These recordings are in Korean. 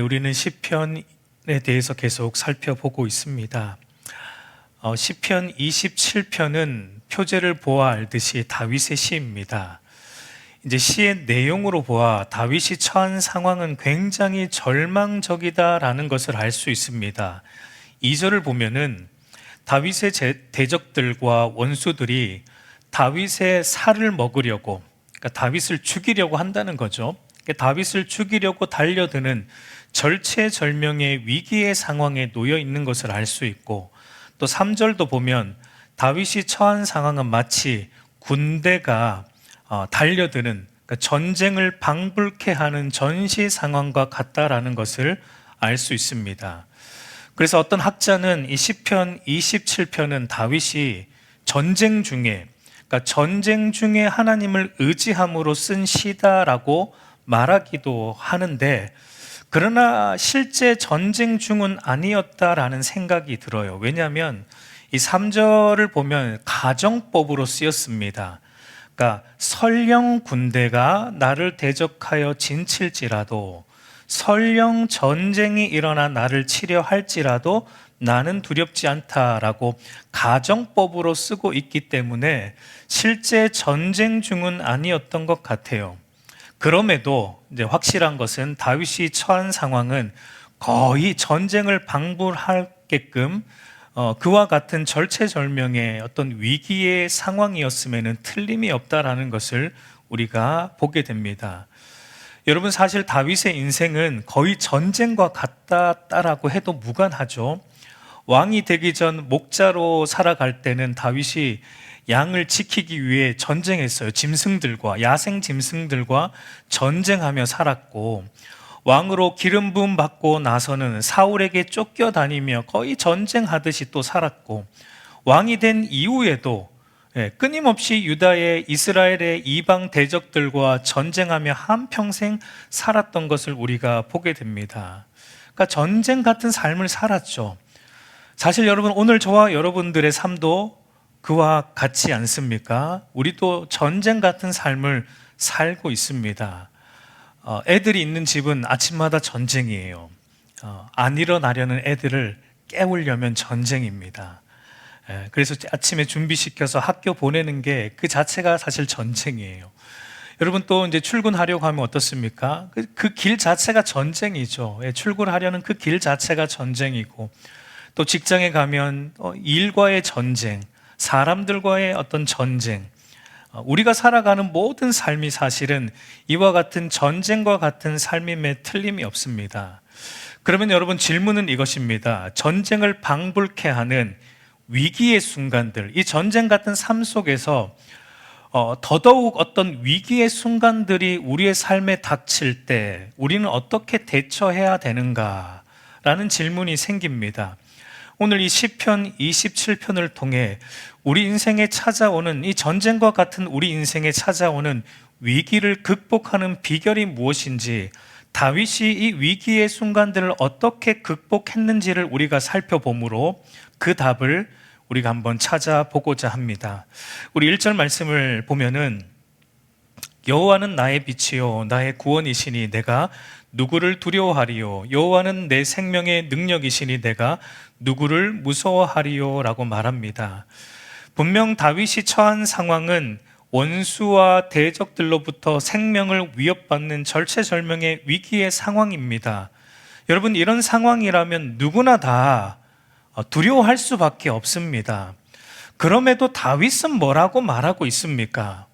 우리는 시편에 대해서 계속 살펴보고 있습니다. 시편 27편은 표제를 보아 알듯이 다윗의 시입니다. 이제 시의 내용으로 보아 다윗이 처한 상황은 굉장히 절망적이다라는 것을 알 수 있습니다. 2절을 보면은 다윗의 대적들과 원수들이 다윗의 살을 먹으려고, 그러니까 다윗을 죽이려고 한다는 거죠. 다윗을 죽이려고 달려드는 절체절명의 위기의 상황에 놓여 있는 것을 알 수 있고, 또 3절도 보면 다윗이 처한 상황은 마치 군대가 달려드는, 그러니까 전쟁을 방불케 하는 전시 상황과 같다라는 것을 알 수 있습니다. 그래서 어떤 학자는 이 시편 27편은 다윗이 전쟁 중에, 그러니까 전쟁 중에 하나님을 의지함으로 쓴 시다라고 말하기도 하는데, 그러나 실제 전쟁 중은 아니었다라는 생각이 들어요. 왜냐하면 이 3절을 보면 가정법으로 쓰였습니다. 그러니까 설령 군대가 나를 대적하여 진칠지라도, 설령 전쟁이 일어나 나를 치려 할지라도 나는 두렵지 않다라고 가정법으로 쓰고 있기 때문에 실제 전쟁 중은 아니었던 것 같아요. 그럼에도 이제 확실한 것은 다윗이 처한 상황은 거의 전쟁을 방불하게끔 그와 같은 절체절명의 어떤 위기의 상황이었음에는 틀림이 없다라는 것을 우리가 보게 됩니다. 여러분, 사실 다윗의 인생은 거의 전쟁과 같다라고 해도 무관하죠. 왕이 되기 전 목자로 살아갈 때는 다윗이 양을 지키기 위해 전쟁했어요. 짐승들과, 야생 짐승들과 전쟁하며 살았고, 왕으로 기름 부음 받고 나서는 사울에게 쫓겨다니며 거의 전쟁하듯이 또 살았고, 왕이 된 이후에도 끊임없이 유다의, 이스라엘의 이방 대적들과 전쟁하며 한평생 살았던 것을 우리가 보게 됩니다. 그러니까 전쟁 같은 삶을 살았죠. 사실 여러분, 오늘 저와 여러분들의 삶도 그와 같지 않습니까? 우리도 전쟁 같은 삶을 살고 있습니다. 애들이 있는 집은 아침마다 전쟁이에요. 안 일어나려는 애들을 깨우려면 전쟁입니다. 그래서 아침에 준비시켜서 학교 보내는 게 그 자체가 사실 전쟁이에요. 여러분, 또 이제 출근하려고 하면 어떻습니까? 그 길 자체가 전쟁이죠. 출근하려는 그 길 자체가 전쟁이고, 또 직장에 가면 일과의 전쟁, 사람들과의 어떤 전쟁, 우리가 살아가는 모든 삶이 사실은 이와 같은 전쟁과 같은 삶임에 틀림이 없습니다. 그러면 여러분, 질문은 이것입니다. 전쟁을 방불케 하는 위기의 순간들, 이 전쟁 같은 삶 속에서 더더욱 어떤 위기의 순간들이 우리의 삶에 닥칠 때 우리는 어떻게 대처해야 되는가라는 질문이 생깁니다. 오늘 이 시편 27편을 통해 우리 인생에 찾아오는, 이 전쟁과 같은 우리 인생에 찾아오는 위기를 극복하는 비결이 무엇인지, 다윗이 이 위기의 순간들을 어떻게 극복했는지를 우리가 살펴보므로 그 답을 우리가 한번 찾아보고자 합니다. 우리 1절 말씀을 보면은, 여호와는 나의 빛이요 나의 구원이시니 내가 누구를 두려워하리요, 여호와는 내 생명의 능력이시니 내가 누구를 무서워하리요 라고 말합니다. 분명 다윗이 처한 상황은 원수와 대적들로부터 생명을 위협받는 절체절명의 위기의 상황입니다. 여러분, 이런 상황이라면 누구나 다 두려워할 수밖에 없습니다. 그럼에도 다윗은 뭐라고 말하고 있습니까?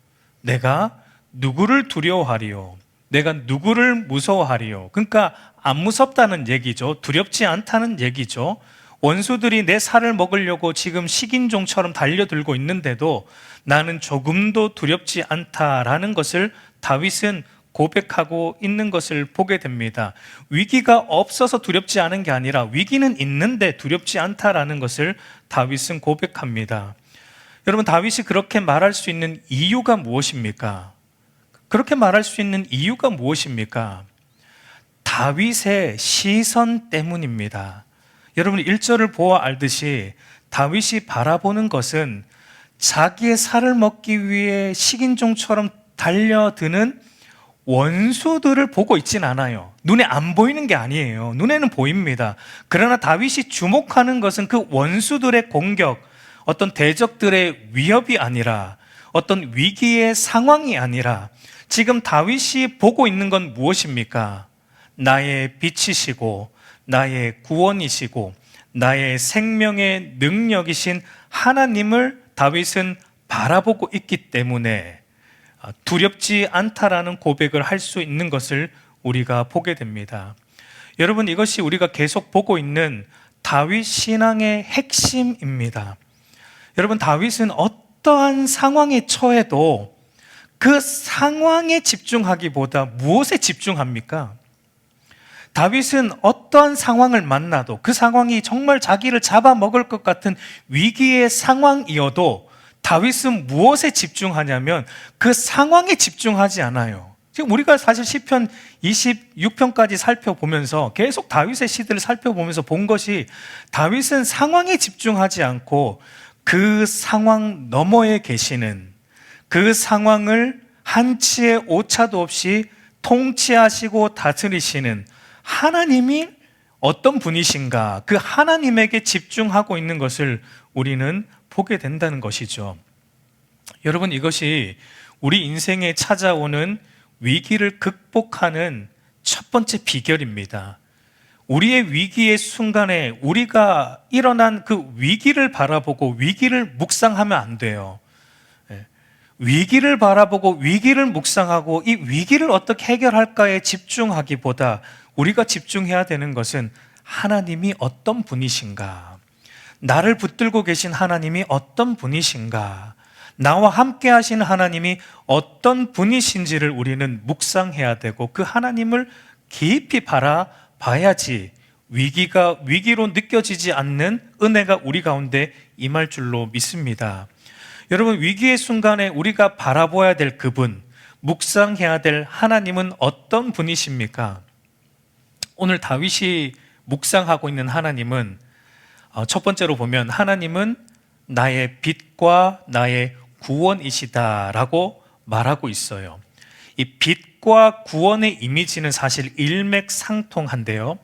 내가 누구를 두려워하리요, 내가 누구를 무서워하리요. 그러니까 안 무섭다는 얘기죠. 두렵지 않다는 얘기죠. 원수들이 내 살을 먹으려고 지금 식인종처럼 달려들고 있는데도 나는 조금도 두렵지 않다라는 것을 다윗은 고백하고 있는 것을 보게 됩니다. 위기가 없어서 두렵지 않은 게 아니라 위기는 있는데 두렵지 않다라는 것을 다윗은 고백합니다. 여러분, 다윗이 그렇게 말할 수 있는 이유가 무엇입니까? 그렇게 말할 수 있는 이유가 무엇입니까? 다윗의 시선 때문입니다. 여러분, 1절을 보아 알듯이 다윗이 바라보는 것은 자기의 살을 먹기 위해 식인종처럼 달려드는 원수들을 보고 있진 않아요. 눈에 안 보이는 게 아니에요. 눈에는 보입니다. 그러나 다윗이 주목하는 것은 그 원수들의 공격, 어떤 대적들의 위협이 아니라, 어떤 위기의 상황이 아니라, 지금 다윗이 보고 있는 건 무엇입니까? 나의 빛이시고 나의 구원이시고 나의 생명의 능력이신 하나님을 다윗은 바라보고 있기 때문에 두렵지 않다라는 고백을 할 수 있는 것을 우리가 보게 됩니다. 여러분, 이것이 우리가 계속 보고 있는 다윗 신앙의 핵심입니다. 여러분, 다윗은 어떠한 상황에 처해도 그 상황에 집중하기보다 무엇에 집중합니까? 다윗은 어떠한 상황을 만나도 그 상황이 정말 자기를 잡아먹을 것 같은 위기의 상황이어도 다윗은 무엇에 집중하냐면 그 상황에 집중하지 않아요. 지금 우리가 사실 시편 26편까지 살펴보면서 계속 다윗의 시들을 살펴보면서 본 것이 다윗은 상황에 집중하지 않고 그 상황 너머에 계시는, 그 상황을 한치의 오차도 없이 통치하시고 다스리시는 하나님이 어떤 분이신가, 그 하나님에게 집중하고 있는 것을 우리는 보게 된다는 것이죠. 여러분, 이것이 우리 인생에 찾아오는 위기를 극복하는 첫 번째 비결입니다. 우리의 위기의 순간에 우리가 일어난 그 위기를 바라보고 위기를 묵상하면 안 돼요. 위기를 바라보고 위기를 묵상하고 이 위기를 어떻게 해결할까에 집중하기보다 우리가 집중해야 되는 것은 하나님이 어떤 분이신가, 나를 붙들고 계신 하나님이 어떤 분이신가, 나와 함께 하신 하나님이 어떤 분이신지를 우리는 묵상해야 되고 그 하나님을 깊이 바라봐야지 위기가 위기로 느껴지지 않는 은혜가 우리 가운데 임할 줄로 믿습니다. 여러분, 위기의 순간에 우리가 바라봐야 될 그분, 묵상해야 될 하나님은 어떤 분이십니까? 오늘 다윗이 묵상하고 있는 하나님은 첫 번째로 보면 하나님은 나의 빛과 나의 구원이시다라고 말하고 있어요. 이 빛과 구원의 이미지는 사실 일맥상통한데요.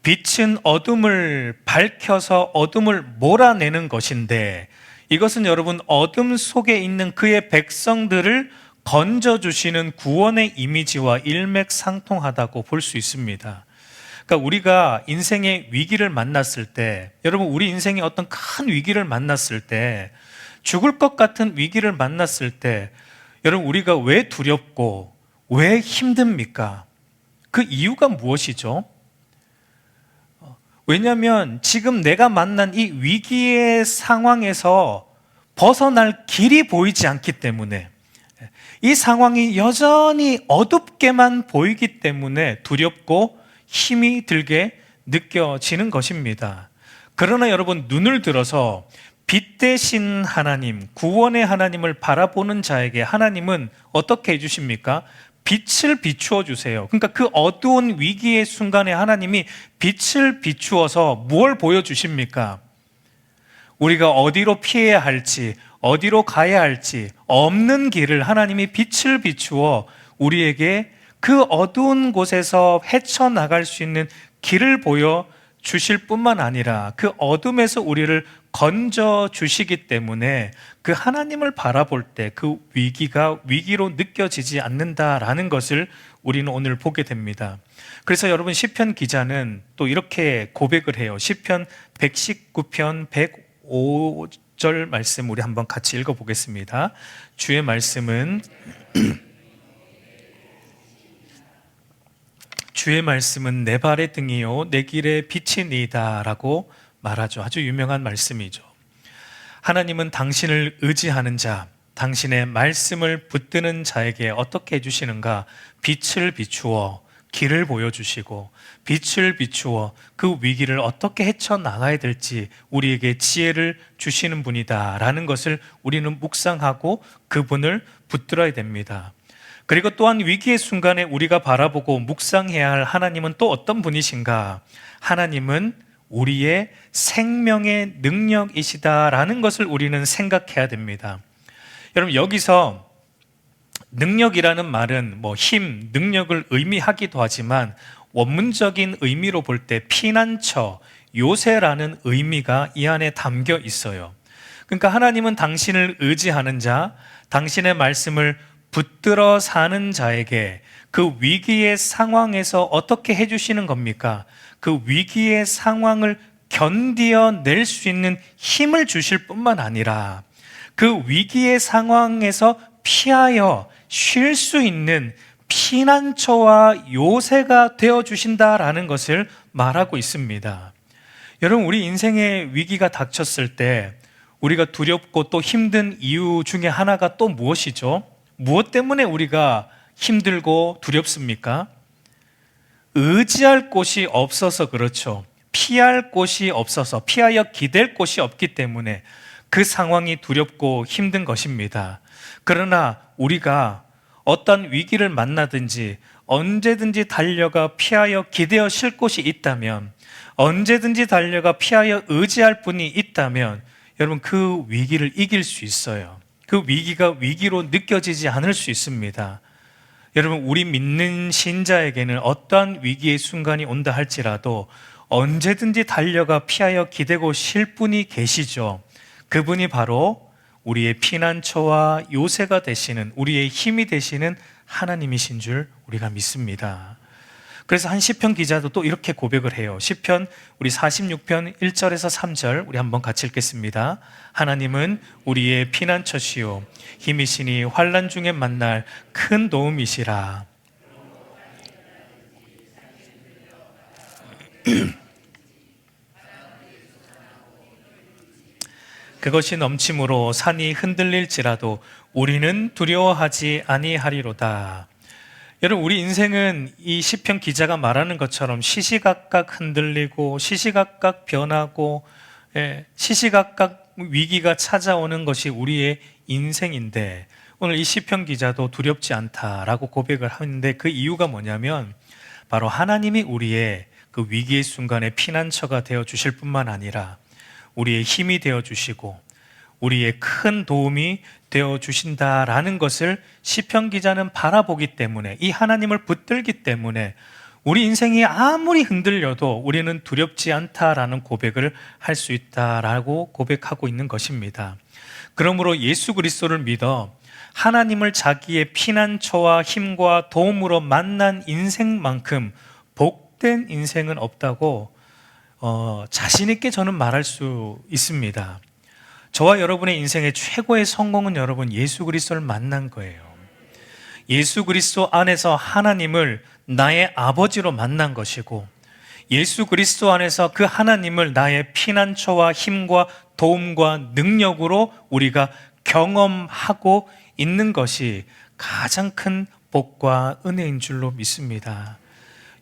빛은 어둠을 밝혀서 어둠을 몰아내는 것인데 이것은 여러분 어둠 속에 있는 그의 백성들을 건져주시는 구원의 이미지와 일맥상통하다고 볼 수 있습니다. 그러니까 우리가 인생의 위기를 만났을 때, 여러분 우리 인생의 어떤 큰 위기를 만났을 때, 죽을 것 같은 위기를 만났을 때 여러분 우리가 왜 두렵고 왜 힘듭니까? 그 이유가 무엇이죠? 왜냐하면 지금 내가 만난 이 위기의 상황에서 벗어날 길이 보이지 않기 때문에, 이 상황이 여전히 어둡게만 보이기 때문에 두렵고 힘이 들게 느껴지는 것입니다. 그러나 여러분, 눈을 들어서 빛 대신 하나님, 구원의 하나님을 바라보는 자에게 하나님은 어떻게 해주십니까? 빛을 비추어 주세요. 그러니까 그 어두운 위기의 순간에 하나님이 빛을 비추어서 무엇을 보여주십니까? 우리가 어디로 피해야 할지, 어디로 가야 할지 없는 길을 하나님이 빛을 비추어 우리에게 그 어두운 곳에서 헤쳐나갈 수 있는 길을 보여주실 뿐만 아니라 그 어둠에서 우리를 건져주시기 때문에 그 하나님을 바라볼 때 그 위기가 위기로 느껴지지 않는다라는 것을 우리는 오늘 보게 됩니다. 그래서 여러분, 시편 기자는 또 이렇게 고백을 해요. 시편 119편 105절 말씀 우리 한번 같이 읽어보겠습니다. 주의 말씀은 주의 말씀은 내 발의 등이요 내 길의 빛이니이다 라고 말하죠. 아주 유명한 말씀이죠. 하나님은 당신을 의지하는 자, 당신의 말씀을 붙드는 자에게 어떻게 해주시는가? 빛을 비추어 길을 보여주시고 빛을 비추어 그 위기를 어떻게 헤쳐나가야 될지 우리에게 지혜를 주시는 분이다 라는 것을 우리는 묵상하고 그분을 붙들어야 됩니다. 그리고 또한 위기의 순간에 우리가 바라보고 묵상해야 할 하나님은 또 어떤 분이신가? 하나님은 우리의 생명의 능력이시다라는 것을 우리는 생각해야 됩니다. 여러분, 여기서 능력이라는 말은 힘, 능력을 의미하기도 하지만 원문적인 의미로 볼 때 피난처, 요새라는 의미가 이 안에 담겨 있어요. 그러니까 하나님은 당신을 의지하는 자, 당신의 말씀을 붙들어 사는 자에게 그 위기의 상황에서 어떻게 해주시는 겁니까? 그 위기의 상황을 견디어낼 수 있는 힘을 주실 뿐만 아니라 그 위기의 상황에서 피하여 쉴 수 있는 피난처와 요새가 되어주신다라는 것을 말하고 있습니다. 여러분, 우리 인생의 위기가 닥쳤을 때 우리가 두렵고 또 힘든 이유 중에 하나가 또 무엇이죠? 무엇 때문에 우리가 힘들고 두렵습니까? 의지할 곳이 없어서 그렇죠. 피할 곳이 없어서, 피하여 기댈 곳이 없기 때문에 그 상황이 두렵고 힘든 것입니다. 그러나 우리가 어떤 위기를 만나든지 언제든지 달려가 피하여 기대어 쉴 곳이 있다면, 언제든지 달려가 피하여 의지할 분이 있다면 여러분, 그 위기를 이길 수 있어요. 그 위기가 위기로 느껴지지 않을 수 있습니다. 여러분, 우리 믿는 신자에게는 어떠한 위기의 순간이 온다 할지라도 언제든지 달려가 피하여 기대고 쉴 분이 계시죠. 그분이 바로 우리의 피난처와 요새가 되시는, 우리의 힘이 되시는 하나님이신 줄 우리가 믿습니다. 그래서 한 시편 기자도 또 이렇게 고백을 해요. 시편 우리 46편 1절에서 3절 우리 한번 같이 읽겠습니다. 하나님은 우리의 피난처시요 힘이시니 환난 중에 만날 큰 도움이시라. 그것이 넘침으로 산이 흔들릴지라도 우리는 두려워하지 아니하리로다. 여러분, 우리 인생은 이 시편 기자가 말하는 것처럼 시시각각 흔들리고 시시각각 변하고 시시각각 위기가 찾아오는 것이 우리의 인생인데, 오늘 이 시편 기자도 두렵지 않다라고 고백을 하는데 그 이유가 뭐냐면 바로 하나님이 우리의 그 위기의 순간에 피난처가 되어 주실 뿐만 아니라 우리의 힘이 되어 주시고 우리의 큰 도움이 되어 주신다라는 것을 시편 기자는 바라보기 때문에, 이 하나님을 붙들기 때문에 우리 인생이 아무리 흔들려도 우리는 두렵지 않다라는 고백을 할 수 있다라고 고백하고 있는 것입니다. 그러므로 예수 그리스도를 믿어 하나님을 자기의 피난처와 힘과 도움으로 만난 인생만큼 복된 인생은 없다고 자신 있게 저는 말할 수 있습니다. 저와 여러분의 인생의 최고의 성공은 여러분 예수 그리스도를 만난 거예요. 예수 그리스도 안에서 하나님을 나의 아버지로 만난 것이고, 예수 그리스도 안에서 그 하나님을 나의 피난처와 힘과 도움과 능력으로 우리가 경험하고 있는 것이 가장 큰 복과 은혜인 줄로 믿습니다.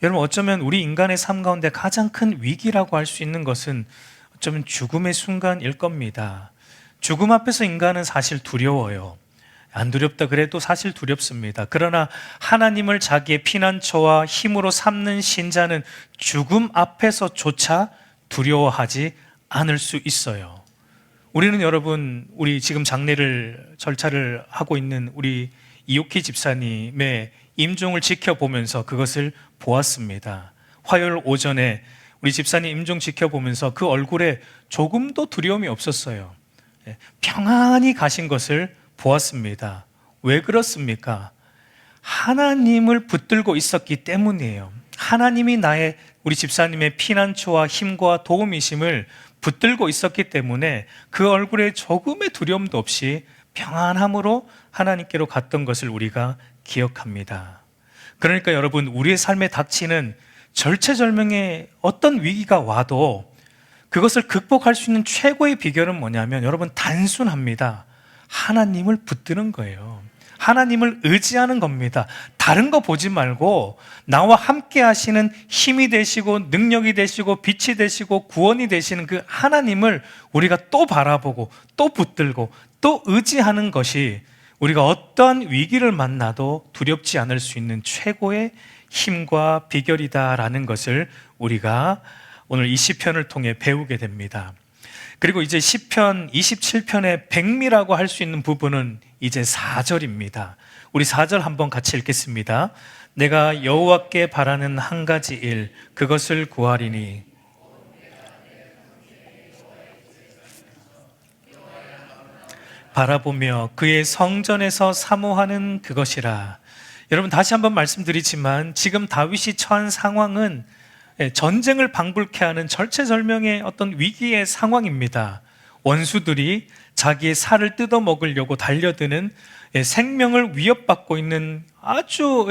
여러분, 어쩌면 우리 인간의 삶 가운데 가장 큰 위기라고 할 수 있는 것은 어쩌면 죽음의 순간일 겁니다. 죽음 앞에서 인간은 사실 두려워요. 안 두렵다 그래도 사실 두렵습니다. 그러나 하나님을 자기의 피난처와 힘으로 삼는 신자는 죽음 앞에서조차 두려워하지 않을 수 있어요. 우리는 여러분, 우리 지금 장례를 절차를 하고 있는 우리 이옥희 집사님의 임종을 지켜보면서 그것을 보았습니다. 화요일 오전에 우리 집사님 임종 지켜보면서 그 얼굴에 조금도 두려움이 없었어요. 평안히 가신 것을 보았습니다. 왜 그렇습니까? 하나님을 붙들고 있었기 때문이에요. 하나님이 우리 집사님의 피난처와 힘과 도움이심을 붙들고 있었기 때문에 그 얼굴에 조금의 두려움도 없이 평안함으로 하나님께로 갔던 것을 우리가 기억합니다. 그러니까 여러분, 우리의 삶에 닥치는 절체절명의 어떤 위기가 와도 그것을 극복할 수 있는 최고의 비결은 뭐냐면 여러분, 단순합니다. 하나님을 붙드는 거예요. 하나님을 의지하는 겁니다. 다른 거 보지 말고 나와 함께 하시는 힘이 되시고 능력이 되시고 빛이 되시고 구원이 되시는 그 하나님을 우리가 또 바라보고 또 붙들고 또 의지하는 것이 우리가 어떠한 위기를 만나도 두렵지 않을 수 있는 최고의 힘과 비결이다라는 것을 우리가 오늘 이 시편을 통해 배우게 됩니다. 그리고 이제 시편 27편의 백미라고 할 수 있는 부분은 이제 4절입니다. 우리 4절 한번 같이 읽겠습니다. 내가 여호와께 바라는 한 가지 일, 그것을 구하리니 바라보며 그의 성전에서 사모하는 그것이라. 여러분, 다시 한번 말씀드리지만 지금 다윗이 처한 상황은 전쟁을 방불케 하는 절체절명의 어떤 위기의 상황입니다. 원수들이 자기의 살을 뜯어먹으려고 달려드는 생명을 위협받고 있는 아주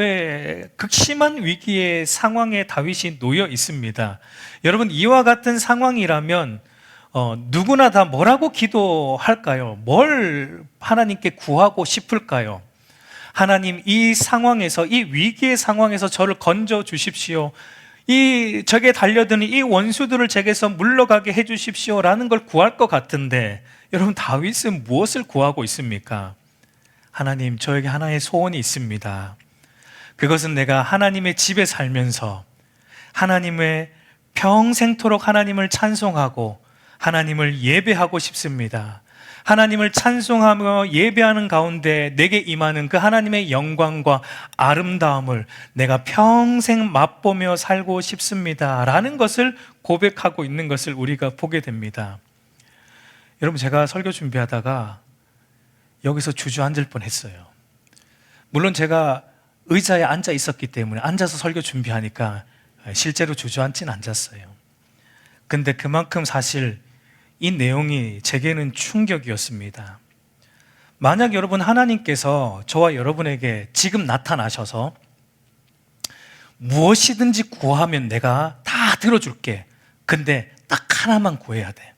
극심한 위기의 상황에 다윗이 놓여 있습니다. 여러분, 이와 같은 상황이라면 누구나 다 뭐라고 기도할까요? 뭘 하나님께 구하고 싶을까요? 하나님, 이 상황에서, 이 위기의 상황에서 저를 건져 주십시오. 적에 달려드는 이 원수들을 제게서 물러가게 해 주십시오 라는 걸 구할 것 같은데, 여러분, 다윗은 무엇을 구하고 있습니까? 하나님, 저에게 하나의 소원이 있습니다. 그것은 내가 하나님의 집에 살면서 하나님의 평생토록 하나님을 찬송하고 하나님을 예배하고 싶습니다. 하나님을 찬송하며 예배하는 가운데 내게 임하는 그 하나님의 영광과 아름다움을 내가 평생 맛보며 살고 싶습니다 라는 것을 고백하고 있는 것을 우리가 보게 됩니다. 여러분, 제가 설교 준비하다가 여기서 주저앉을 뻔했어요. 물론 제가 의자에 앉아 있었기 때문에 앉아서 설교 준비하니까 실제로 주저앉진 않았어요. 근데 그만큼 사실 이 내용이 제게는 충격이었습니다. 만약 여러분, 하나님께서 저와 여러분에게 지금 나타나셔서 무엇이든지 구하면 내가 다 들어줄게. 근데 딱 하나만 구해야 돼.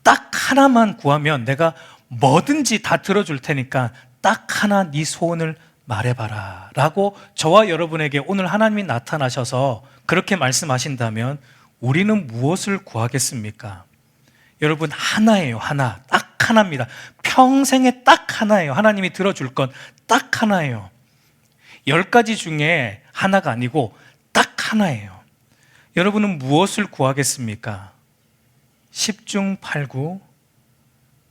딱 하나만 구하면 내가 뭐든지 다 들어줄 테니까 딱 하나 네 소원을 말해봐라 라고 저와 여러분에게 오늘 하나님이 나타나셔서 그렇게 말씀하신다면 우리는 무엇을 구하겠습니까? 여러분, 하나예요. 하나. 딱 하나입니다. 평생에 딱 하나예요. 하나님이 들어줄 건 딱 하나예요. 10가지 중에 하나가 아니고 딱 하나예요. 여러분은 무엇을 구하겠습니까? 10중 8구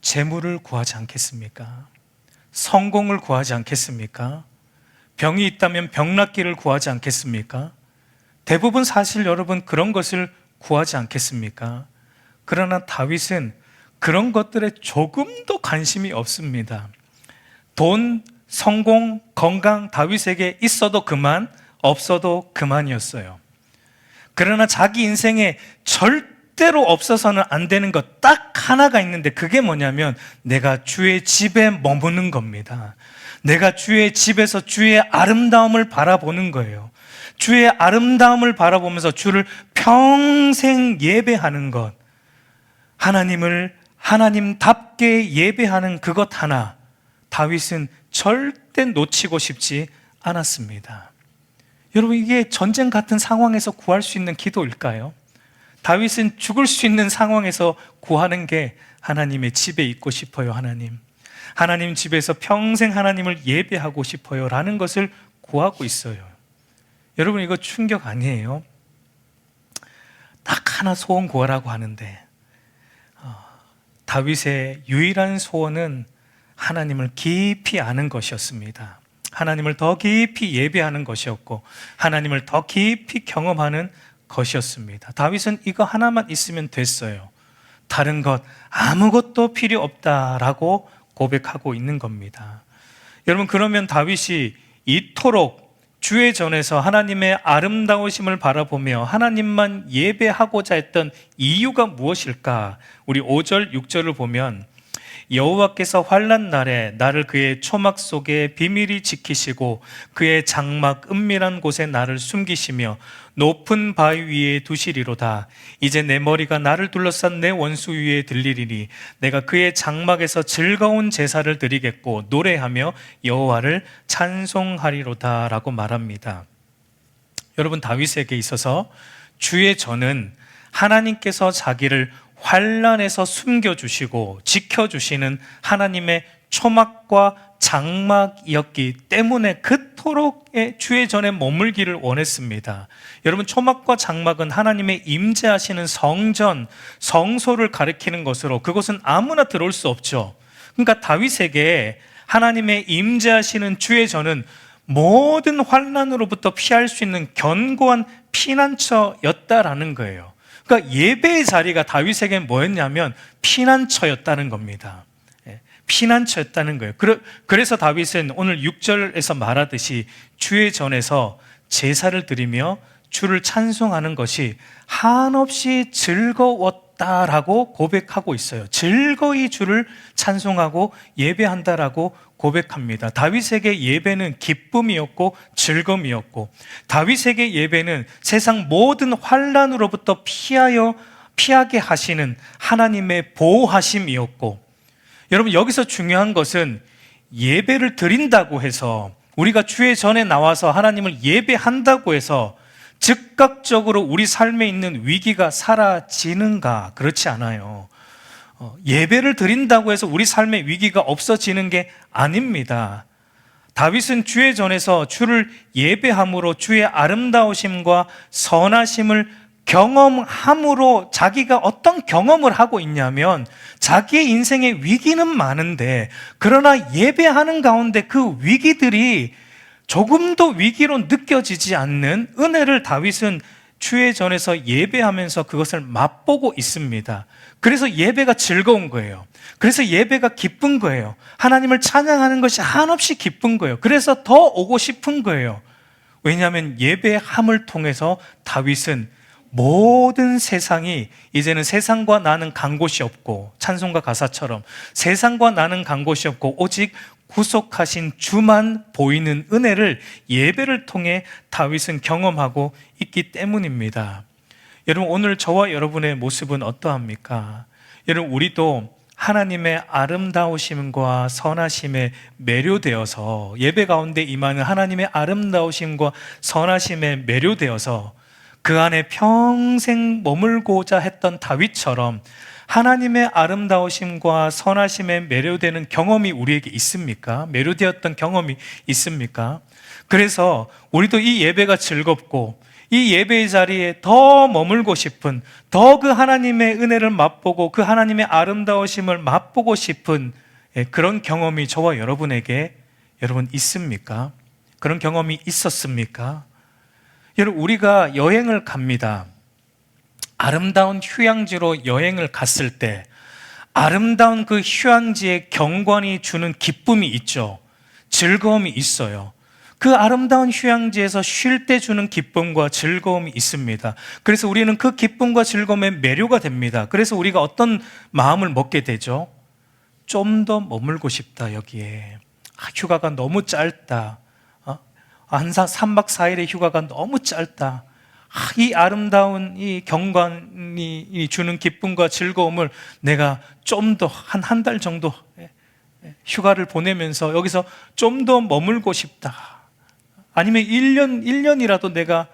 재물을 구하지 않겠습니까? 성공을 구하지 않겠습니까? 병이 있다면 병 낫기를 구하지 않겠습니까? 대부분 사실 여러분 그런 것을 구하지 않겠습니까? 그러나 다윗은 그런 것들에 조금도 관심이 없습니다. 돈, 성공, 건강 다윗에게 있어도 그만, 없어도 그만이었어요. 그러나 자기 인생에 절대로 없어서는 안 되는 것 딱 하나가 있는데 그게 뭐냐면 내가 주의 집에 머무는 겁니다. 내가 주의 집에서 주의 아름다움을 바라보는 거예요. 주의 아름다움을 바라보면서 주를 평생 예배하는 것, 하나님을 하나님답게 예배하는 그것 하나, 다윗은 절대 놓치고 싶지 않았습니다. 여러분, 이게 전쟁 같은 상황에서 구할 수 있는 기도일까요? 다윗은 죽을 수 있는 상황에서 구하는 게 하나님의 집에 있고 싶어요. 하나님 집에서 평생 하나님을 예배하고 싶어요 라는 것을 구하고 있어요. 여러분, 이거 충격 아니에요? 딱 하나 소원 구하라고 하는데 다윗의 유일한 소원은 하나님을 깊이 아는 것이었습니다. 하나님을 더 깊이 예배하는 것이었고 하나님을 더 깊이 경험하는 것이었습니다. 다윗은 이거 하나만 있으면 됐어요. 다른 것 아무것도 필요 없다라고 고백하고 있는 겁니다. 여러분, 그러면 다윗이 이토록 주의 전에서 하나님의 아름다우심을 바라보며 하나님만 예배하고자 했던 이유가 무엇일까? 우리 5절, 6절을 보면 여호와께서 환난 날에 나를 그의 초막 속에 비밀히 지키시고 그의 장막 은밀한 곳에 나를 숨기시며 높은 바위 위에 두시리로다. 이제 내 머리가 나를 둘러싼 내 원수 위에 들리리니 내가 그의 장막에서 즐거운 제사를 드리겠고 노래하며 여호와를 찬송하리로다 라고 말합니다. 여러분, 다윗에게 있어서 주의 전은 하나님께서 자기를 환난에서 숨겨주시고 지켜주시는 하나님의 초막과 장막이었기 때문에 그토록 주의 전에 머물기를 원했습니다. 여러분, 초막과 장막은 하나님의 임재하시는 성전, 성소를 가리키는 것으로 그것은 아무나 들어올 수 없죠. 그러니까 다윗에게 하나님의 임재하시는 주의 전은 모든 환난으로부터 피할 수 있는 견고한 피난처였다라는 거예요. 그러니까 예배의 자리가 다윗에게 뭐였냐면 피난처였다는 겁니다. 피난처였다는 거예요. 그래서 다윗은 오늘 6절에서 말하듯이 주의 전에서 제사를 드리며 주를 찬송하는 것이 한없이 즐거웠다라고 고백하고 있어요. 즐거이 주를 찬송하고 예배한다라고 고백합니다. 다윗에게 예배는 기쁨이었고 즐거움이었고, 다윗에게 예배는 세상 모든 환난으로부터 피하게 하시는 하나님의 보호하심이었고, 여러분 여기서 중요한 것은 예배를 드린다고 해서, 우리가 주의 전에 나와서 하나님을 예배한다고 해서 즉각적으로 우리 삶에 있는 위기가 사라지는가? 그렇지 않아요. 예배를 드린다고 해서 우리 삶의 위기가 없어지는 게 아닙니다. 다윗은 주의 전에서 주를 예배함으로 주의 아름다우심과 선하심을 경험함으로 자기가 어떤 경험을 하고 있냐면, 자기의 인생의 위기는 많은데 그러나 예배하는 가운데 그 위기들이 조금도 위기로 느껴지지 않는 은혜를 다윗은 주의 전에서 예배하면서 그것을 맛보고 있습니다. 그래서 예배가 즐거운 거예요. 그래서 예배가 기쁜 거예요. 하나님을 찬양하는 것이 한없이 기쁜 거예요. 그래서 더 오고 싶은 거예요. 왜냐하면 예배함을 통해서 다윗은 모든 세상이 이제는 세상과 나는 간 곳이 없고, 찬송가 가사처럼 세상과 나는 간 곳이 없고 오직 구속하신 주만 보이는 은혜를 예배를 통해 다윗은 경험하고 있기 때문입니다. 여러분, 오늘 저와 여러분의 모습은 어떠합니까? 여러분, 우리도 하나님의 아름다우심과 선하심에 매료되어서, 예배 가운데 임하는 하나님의 아름다우심과 선하심에 매료되어서 그 안에 평생 머물고자 했던 다윗처럼 하나님의 아름다우심과 선하심에 매료되는 경험이 우리에게 있습니까? 매료되었던 경험이 있습니까? 그래서 우리도 이 예배가 즐겁고 이 예배의 자리에 더 머물고 싶은, 더 그 하나님의 은혜를 맛보고 그 하나님의 아름다우심을 맛보고 싶은 그런 경험이 저와 여러분에게 여러분 있습니까? 그런 경험이 있었습니까? 여러분, 우리가 여행을 갑니다. 아름다운 휴양지로 여행을 갔을 때 아름다운 그 휴양지의 경관이 주는 기쁨이 있죠. 즐거움이 있어요. 그 아름다운 휴양지에서 쉴 때 주는 기쁨과 즐거움이 있습니다. 그래서 우리는 그 기쁨과 즐거움에 매료가 됩니다. 그래서 우리가 어떤 마음을 먹게 되죠? 좀 더 머물고 싶다, 여기에. 휴가가 너무 짧다. 항상 3박 4일의 휴가가 너무 짧다. 이 아름다운 이 경관이 주는 기쁨과 즐거움을 내가 좀 더 한 달 정도 휴가를 보내면서 여기서 좀 더 머물고 싶다. 아니면 1년이라도 내가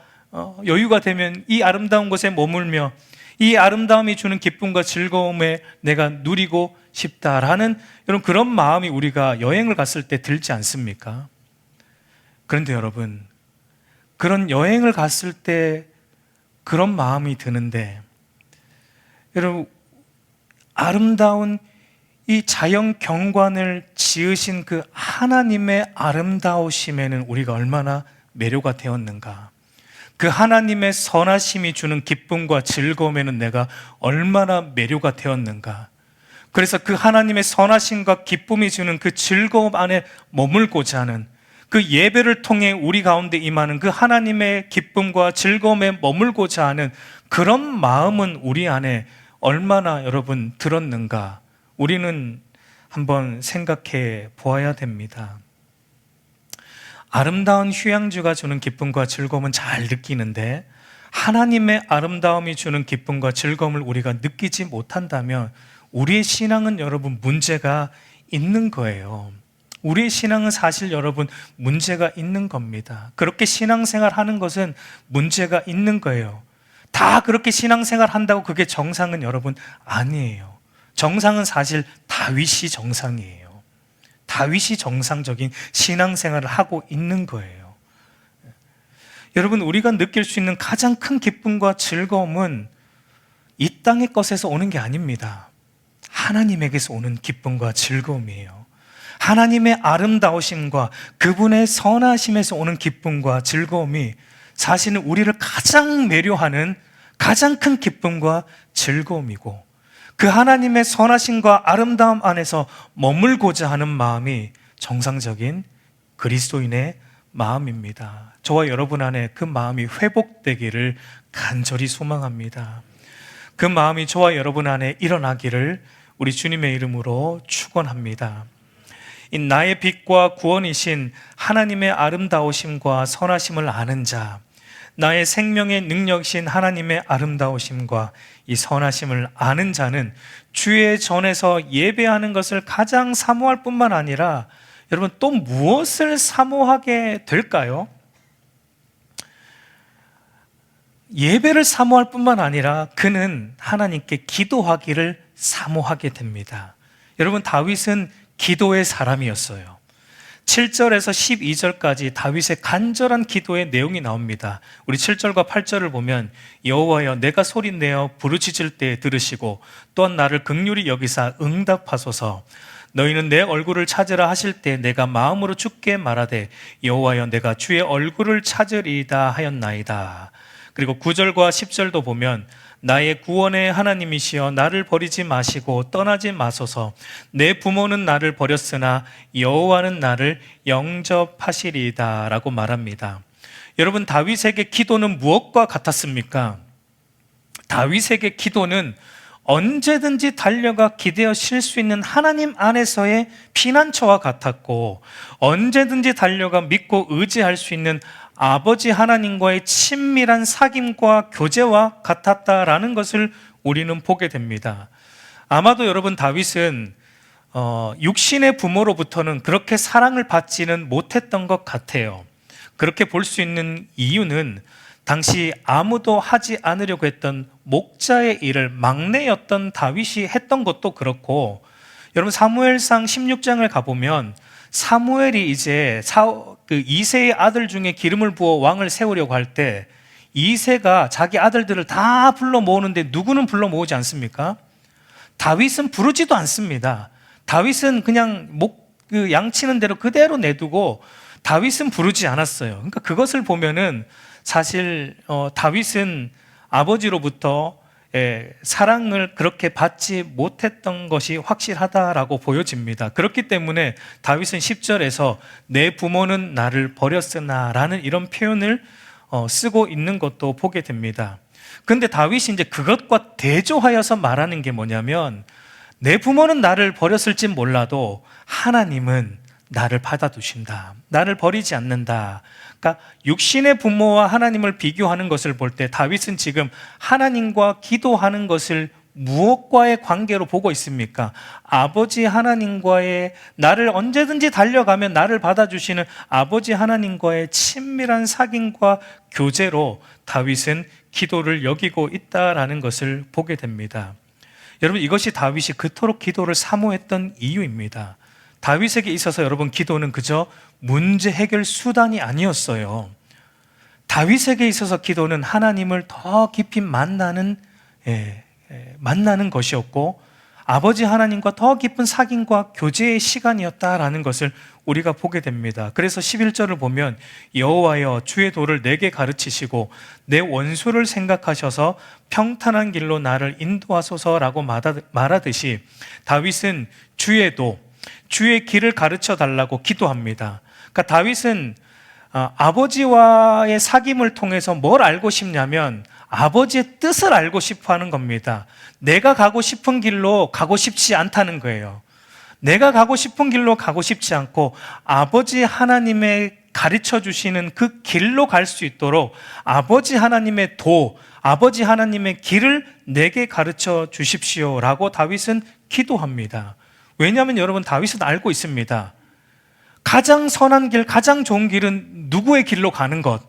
여유가 되면 이 아름다운 곳에 머물며 이 아름다움이 주는 기쁨과 즐거움에 내가 누리고 싶다라는 이런 그런 마음이 우리가 여행을 갔을 때 들지 않습니까? 그런데 여러분, 그런 여행을 갔을 때 그런 마음이 드는데, 여러분, 아름다운 이 자연 경관을 지으신 그 하나님의 아름다우심에는 우리가 얼마나 매료가 되었는가? 그 하나님의 선하심이 주는 기쁨과 즐거움에는 내가 얼마나 매료가 되었는가? 그래서 그 하나님의 선하심과 기쁨이 주는 그 즐거움 안에 머물고자 하는, 그 예배를 통해 우리 가운데 임하는 그 하나님의 기쁨과 즐거움에 머물고자 하는 그런 마음은 우리 안에 얼마나 여러분 들었는가? 우리는 한번 생각해 보아야 됩니다. 아름다운 휴양지가 주는 기쁨과 즐거움은 잘 느끼는데 하나님의 아름다움이 주는 기쁨과 즐거움을 우리가 느끼지 못한다면 우리의 신앙은 여러분 문제가 있는 거예요. 우리의 신앙은 사실 여러분 문제가 있는 겁니다. 그렇게 신앙생활 하는 것은 문제가 있는 거예요. 다 그렇게 신앙생활 한다고 그게 정상은 여러분 아니에요. 정상은 사실 다윗이 정상이에요. 다윗이 정상적인 신앙생활을 하고 있는 거예요. 여러분, 우리가 느낄 수 있는 가장 큰 기쁨과 즐거움은 이 땅의 것에서 오는 게 아닙니다. 하나님에게서 오는 기쁨과 즐거움이에요. 하나님의 아름다우심과 그분의 선하심에서 오는 기쁨과 즐거움이 사실은 우리를 가장 매료하는 가장 큰 기쁨과 즐거움이고, 그 하나님의 선하심과 아름다움 안에서 머물고자 하는 마음이 정상적인 그리스도인의 마음입니다. 저와 여러분 안에 그 마음이 회복되기를 간절히 소망합니다. 그 마음이 저와 여러분 안에 일어나기를 우리 주님의 이름으로 축원합니다. 이 나의 빛과 구원이신 하나님의 아름다우심과 선하심을 아는 자, 나의 생명의 능력이신 하나님의 아름다우심과 이 선하심을 아는 자는 주의 전에서 예배하는 것을 가장 사모할 뿐만 아니라, 여러분 또 무엇을 사모하게 될까요? 예배를 사모할 뿐만 아니라 그는 하나님께 기도하기를 사모하게 됩니다. 여러분, 다윗은 기도의 사람이었어요. 7절에서 12절까지 다윗의 간절한 기도의 내용이 나옵니다. 우리 7절과 8절을 보면, 여호와여 내가 소리내어 부르짖을 때 들으시고 또한 나를 긍휼히 여기사 응답하소서. 너희는 내 얼굴을 찾으라 하실 때 내가 마음으로 주께 말하되 여호와여 내가 주의 얼굴을 찾으리이다 하였나이다. 그리고 9절과 10절도 보면, 나의 구원의 하나님이시여 나를 버리지 마시고 떠나지 마소서. 내 부모는 나를 버렸으나 여호와는 나를 영접하시리이다 라고 말합니다. 여러분, 다윗에게 기도는 무엇과 같았습니까? 다윗에게 기도는 언제든지 달려가 기대어 쉴 수 있는 하나님 안에서의 피난처와 같았고, 언제든지 달려가 믿고 의지할 수 있는 아버지 하나님과의 친밀한 사귐과 교제와 같았다라는 것을 우리는 보게 됩니다. 아마도 여러분, 다윗은 육신의 부모로부터는 그렇게 사랑을 받지는 못했던 것 같아요. 그렇게 볼 수 있는 이유는 당시 아무도 하지 않으려고 했던 목자의 일을 막내였던 다윗이 했던 것도 그렇고, 여러분 사무엘상 16장을 가보면 사무엘이 이제 이새의 아들 중에 기름을 부어 왕을 세우려고 할 때 이새가 자기 아들들을 다 불러 모으는데 누구는 불러 모으지 않습니까? 다윗은 부르지도 않습니다. 다윗은 그냥 양치는 대로 그대로 내두고 다윗은 부르지 않았어요. 그러니까 그것을 보면은 사실 다윗은 아버지로부터 사랑을 그렇게 받지 못했던 것이 확실하다라고 보여집니다. 그렇기 때문에 다윗은 10절에서 내 부모는 나를 버렸으나 라는 이런 표현을 쓰고 있는 것도 보게 됩니다. 그런데 다윗이 이제 그것과 대조하여서 말하는 게 뭐냐면, 내 부모는 나를 버렸을진 몰라도 하나님은 나를 받아두신다, 나를 버리지 않는다. 그러니까 육신의 부모와 하나님을 비교하는 것을 볼 때 다윗은 지금 하나님과 기도하는 것을 무엇과의 관계로 보고 있습니까? 아버지 하나님과의, 나를 언제든지 달려가면 나를 받아주시는 아버지 하나님과의 친밀한 사귐과 교제로 다윗은 기도를 여기고 있다라는 것을 보게 됩니다. 여러분, 이것이 다윗이 그토록 기도를 사모했던 이유입니다. 다윗에게 있어서 여러분, 기도는 그저 문제 해결 수단이 아니었어요. 다윗에게 있어서 기도는 하나님을 더 깊이 만나는 것이었고, 아버지 하나님과 더 깊은 사귐과 교제의 시간이었다라는 것을 우리가 보게 됩니다. 그래서 11절을 보면, 여호와여 주의 도를 내게 가르치시고 내 원수를 생각하셔서 평탄한 길로 나를 인도하소서라고 말하듯이 다윗은 주의 도, 주의 길을 가르쳐 달라고 기도합니다. 그러니까 다윗은 아버지와의 사귐을 통해서 뭘 알고 싶냐면 아버지의 뜻을 알고 싶어 하는 겁니다. 내가 가고 싶은 길로 가고 싶지 않다는 거예요. 내가 가고 싶은 길로 가고 싶지 않고 아버지 하나님의 가르쳐 주시는 그 길로 갈 수 있도록 아버지 하나님의 도, 아버지 하나님의 길을 내게 가르쳐 주십시오라고 다윗은 기도합니다. 왜냐하면 여러분, 다윗은 알고 있습니다. 가장 선한 길, 가장 좋은 길은 누구의 길로 가는 것?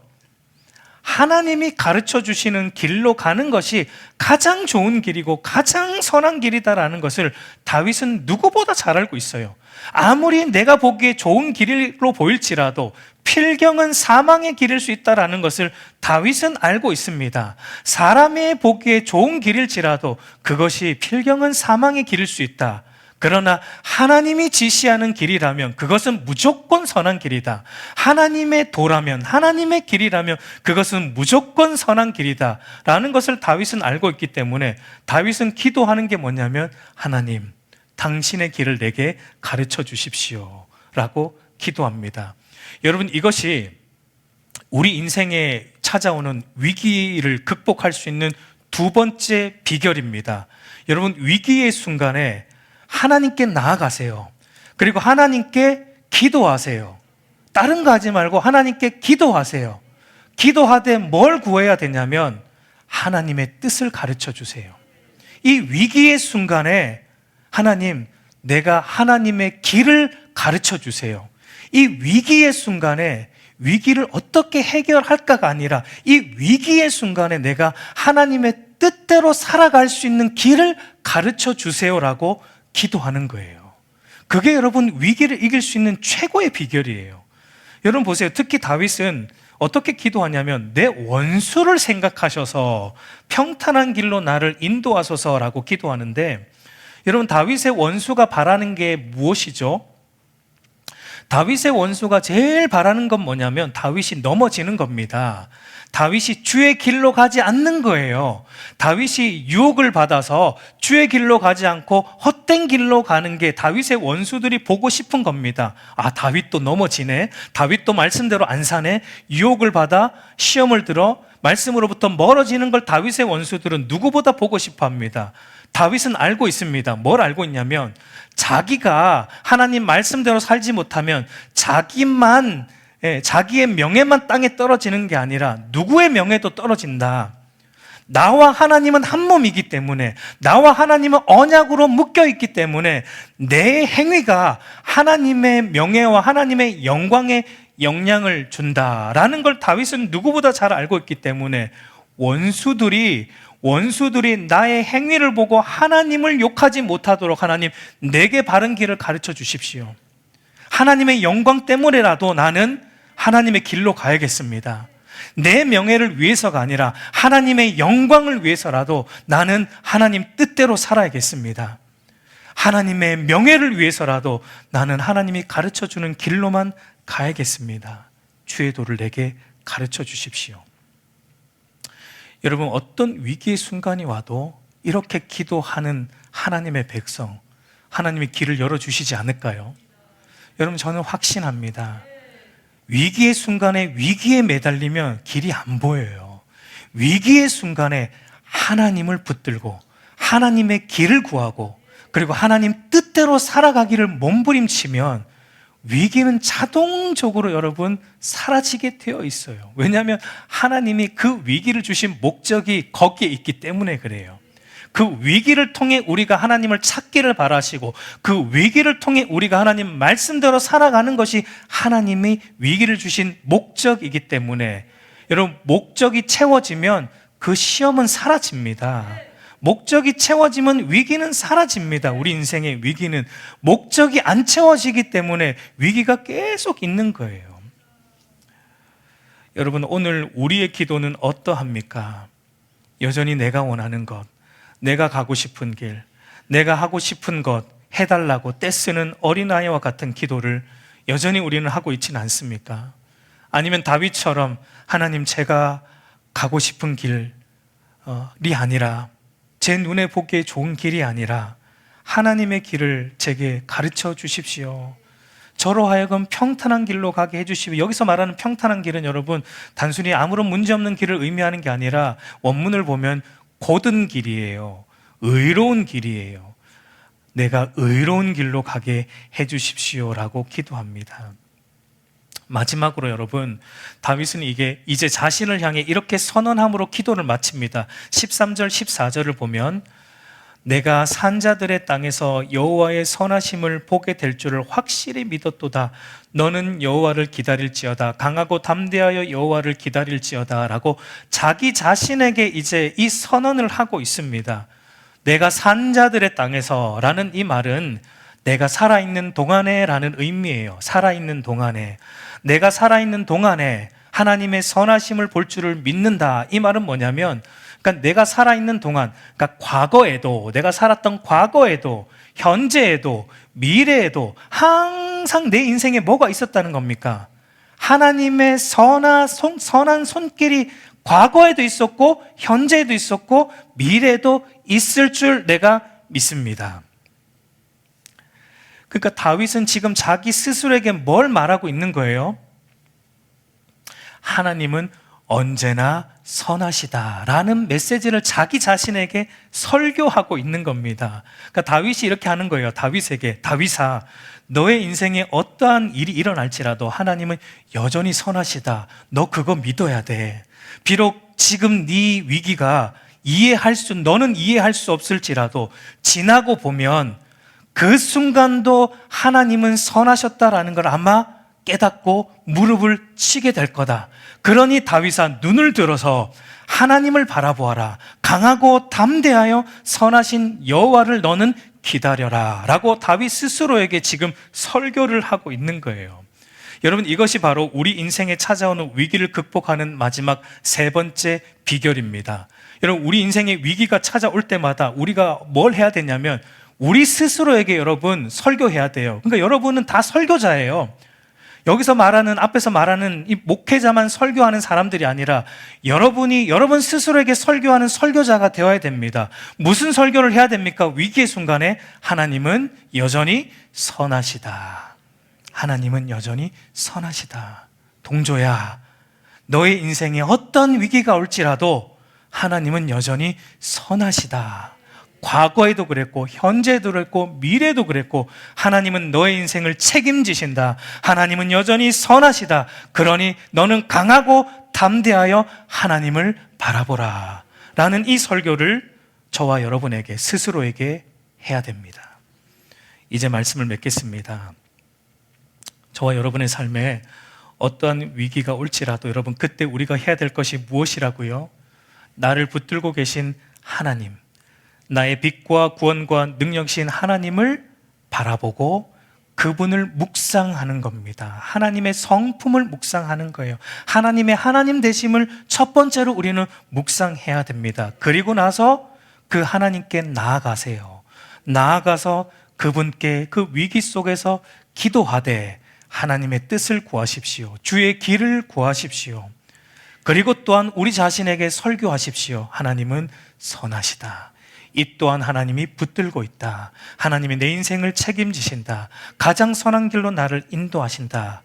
하나님이 가르쳐 주시는 길로 가는 것이 가장 좋은 길이고 가장 선한 길이다라는 것을 다윗은 누구보다 잘 알고 있어요. 아무리 내가 보기에 좋은 길로 보일지라도 필경은 사망의 길일 수 있다라는 것을 다윗은 알고 있습니다. 사람의 보기에 좋은 길일지라도 그것이 필경은 사망의 길일 수 있다. 그러나 하나님이 지시하는 길이라면 그것은 무조건 선한 길이다. 하나님의 도라면, 하나님의 길이라면 그것은 무조건 선한 길이다 라는 것을 다윗은 알고 있기 때문에 다윗은 기도하는 게 뭐냐면, 하나님, 당신의 길을 내게 가르쳐 주십시오 라고 기도합니다. 여러분, 이것이 우리 인생에 찾아오는 위기를 극복할 수 있는 두 번째 비결입니다. 여러분, 위기의 순간에 하나님께 나아가세요. 그리고 하나님께 기도하세요. 다른 거 하지 말고 하나님께 기도하세요. 기도하되 뭘 구해야 되냐면 하나님의 뜻을 가르쳐 주세요. 이 위기의 순간에 하나님, 내가 하나님의 길을 가르쳐 주세요. 이 위기의 순간에 위기를 어떻게 해결할까가 아니라 이 위기의 순간에 내가 하나님의 뜻대로 살아갈 수 있는 길을 가르쳐 주세요라고 기도하는 거예요. 그게 여러분 위기를 이길 수 있는 최고의 비결이에요. 여러분 보세요. 특히 다윗은 어떻게 기도하냐면, 내 원수를 생각하셔서 평탄한 길로 나를 인도하소서라고 기도하는데, 여러분 다윗의 원수가 바라는 게 무엇이죠? 다윗의 원수가 제일 바라는 건 뭐냐면 다윗이 넘어지는 겁니다. 다윗이 주의 길로 가지 않는 거예요. 다윗이 유혹을 받아서 주의 길로 가지 않고 헛된 길로 가는 게 다윗의 원수들이 보고 싶은 겁니다. 아, 다윗도 넘어지네. 다윗도 말씀대로 안 사네. 유혹을 받아 시험을 들어 말씀으로부터 멀어지는 걸 다윗의 원수들은 누구보다 보고 싶어 합니다. 다윗은 알고 있습니다. 뭘 알고 있냐면, 자기가 하나님 말씀대로 살지 못하면 자기의 명예만 땅에 떨어지는 게 아니라 누구의 명예도 떨어진다. 나와 하나님은 한 몸이기 때문에, 나와 하나님은 언약으로 묶여 있기 때문에 내 행위가 하나님의 명예와 하나님의 영광에 영향을 준다라는 걸 다윗은 누구보다 잘 알고 있기 때문에 원수들이 나의 행위를 보고 하나님을 욕하지 못하도록 하나님, 내게 바른 길을 가르쳐 주십시오. 하나님의 영광 때문에라도 나는 하나님의 길로 가야겠습니다. 내 명예를 위해서가 아니라 하나님의 영광을 위해서라도 나는 하나님 뜻대로 살아야겠습니다. 하나님의 명예를 위해서라도 나는 하나님이 가르쳐 주는 길로만 가야겠습니다. 주의 도를 내게 가르쳐 주십시오. 여러분, 어떤 위기의 순간이 와도 이렇게 기도하는 하나님의 백성, 하나님이 길을 열어주시지 않을까요? 여러분, 저는 확신합니다. 위기의 순간에 위기에 매달리면 길이 안 보여요. 위기의 순간에 하나님을 붙들고 하나님의 길을 구하고 그리고 하나님 뜻대로 살아가기를 몸부림치면 위기는 자동적으로 여러분 사라지게 되어 있어요. 왜냐하면 하나님이 그 위기를 주신 목적이 거기에 있기 때문에 그래요. 그 위기를 통해 우리가 하나님을 찾기를 바라시고 그 위기를 통해 우리가 하나님 말씀대로 살아가는 것이 하나님이 위기를 주신 목적이기 때문에, 여러분, 목적이 채워지면 그 시험은 사라집니다. 목적이 채워지면 위기는 사라집니다. 우리 인생의 위기는 목적이 안 채워지기 때문에 위기가 계속 있는 거예요. 여러분, 오늘 우리의 기도는 어떠합니까? 여전히 내가 원하는 것, 내가 가고 싶은 길, 내가 하고 싶은 것 해달라고 떼쓰는 어린아이와 같은 기도를 여전히 우리는 하고 있지는 않습니까? 아니면 다윗처럼 하나님, 제가 가고 싶은 길이 아니라, 제 눈에 보기에 좋은 길이 아니라 하나님의 길을 제게 가르쳐 주십시오. 저로 하여금 평탄한 길로 가게 해주시고, 여기서 말하는 평탄한 길은 여러분 단순히 아무런 문제 없는 길을 의미하는 게 아니라 원문을 보면 곧은 길이에요. 의로운 길이에요. 내가 의로운 길로 가게 해주십시오라고 기도합니다. 마지막으로 여러분, 다윗은 이제 자신을 향해 이렇게 선언함으로 기도를 마칩니다. 13절 14절을 보면, 내가 산자들의 땅에서 여호와의 선하심을 보게 될 줄을 확실히 믿었도다. 너는 여호와를 기다릴지어다. 강하고 담대하여 여호와를 기다릴지어다 라고 자기 자신에게 이제 이 선언을 하고 있습니다. 내가 산자들의 땅에서 라는 이 말은 내가 살아있는 동안에 라는 의미예요. 살아있는 동안에, 내가 살아있는 동안에 하나님의 선하심을 볼 줄을 믿는다. 이 말은 뭐냐면 그러니까 내가 살아있는 동안, 그러니까 과거에도, 내가 살았던 과거에도, 현재에도, 미래에도 항상 내 인생에 뭐가 있었다는 겁니까? 하나님의 선한 손길이 과거에도 있었고, 현재에도 있었고, 미래에도 있을 줄 내가 믿습니다. 그러니까 다윗은 지금 자기 스스로에게 뭘 말하고 있는 거예요? 하나님은 언제나 선하시다라는 메시지를 자기 자신에게 설교하고 있는 겁니다. 그러니까 다윗이 이렇게 하는 거예요. 다윗에게, 다윗아, 너의 인생에 어떠한 일이 일어날지라도 하나님은 여전히 선하시다. 너 그거 믿어야 돼. 비록 지금 네 위기가 너는 이해할 수 없을지라도 지나고 보면 그 순간도 하나님은 선하셨다라는 걸 아마 깨닫고 무릎을 치게 될 거다. 그러니 다윗아, 눈을 들어서 하나님을 바라보아라. 강하고 담대하여 선하신 여호와를 너는 기다려라 라고 다윗 스스로에게 지금 설교를 하고 있는 거예요. 여러분, 이것이 바로 우리 인생에 찾아오는 위기를 극복하는 마지막 세 번째 비결입니다. 여러분, 우리 인생에 위기가 찾아올 때마다 우리가 뭘 해야 되냐면 우리 스스로에게 여러분 설교해야 돼요. 그러니까 여러분은 다 설교자예요. 여기서 말하는, 앞에서 말하는 이 목회자만 설교하는 사람들이 아니라 여러분이 여러분 스스로에게 설교하는 설교자가 되어야 됩니다. 무슨 설교를 해야 됩니까? 위기의 순간에 하나님은 여전히 선하시다. 하나님은 여전히 선하시다. 동조야, 너의 인생에 어떤 위기가 올지라도 하나님은 여전히 선하시다. 과거에도 그랬고 현재도 그랬고 미래도 그랬고 하나님은 너의 인생을 책임지신다. 하나님은 여전히 선하시다. 그러니 너는 강하고 담대하여 하나님을 바라보라 라는 이 설교를 저와 여러분에게 스스로에게 해야 됩니다. 이제 말씀을 맺겠습니다. 저와 여러분의 삶에 어떠한 위기가 올지라도 여러분, 그때 우리가 해야 될 것이 무엇이라고요? 나를 붙들고 계신 하나님, 나의 빛과 구원과 능력이신 하나님을 바라보고 그분을 묵상하는 겁니다. 하나님의 성품을 묵상하는 거예요. 하나님의 하나님 되심을 첫 번째로 우리는 묵상해야 됩니다. 그리고 나서 그 하나님께 나아가세요. 나아가서 그분께 그 위기 속에서 기도하되 하나님의 뜻을 구하십시오. 주의 길을 구하십시오. 그리고 또한 우리 자신에게 설교하십시오. 하나님은 선하시다. 이 또한 하나님이 붙들고 있다. 하나님이 내 인생을 책임지신다. 가장 선한 길로 나를 인도하신다.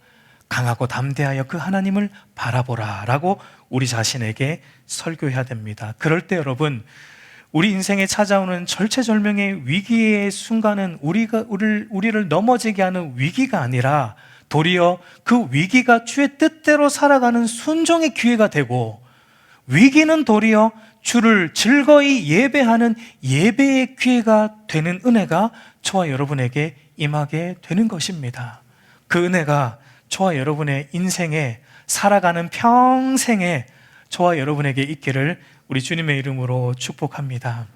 강하고 담대하여 그 하나님을 바라보라 라고 우리 자신에게 설교해야 됩니다. 그럴 때 여러분, 우리 인생에 찾아오는 절체절명의 위기의 순간은 우리를 넘어지게 하는 위기가 아니라 도리어 그 위기가 주의 뜻대로 살아가는 순종의 기회가 되고, 위기는 도리어 주를 즐거이 예배하는 예배의 기회가 되는 은혜가 저와 여러분에게 임하게 되는 것입니다. 그 은혜가 저와 여러분의 인생에, 살아가는 평생에 저와 여러분에게 있기를 우리 주님의 이름으로 축복합니다.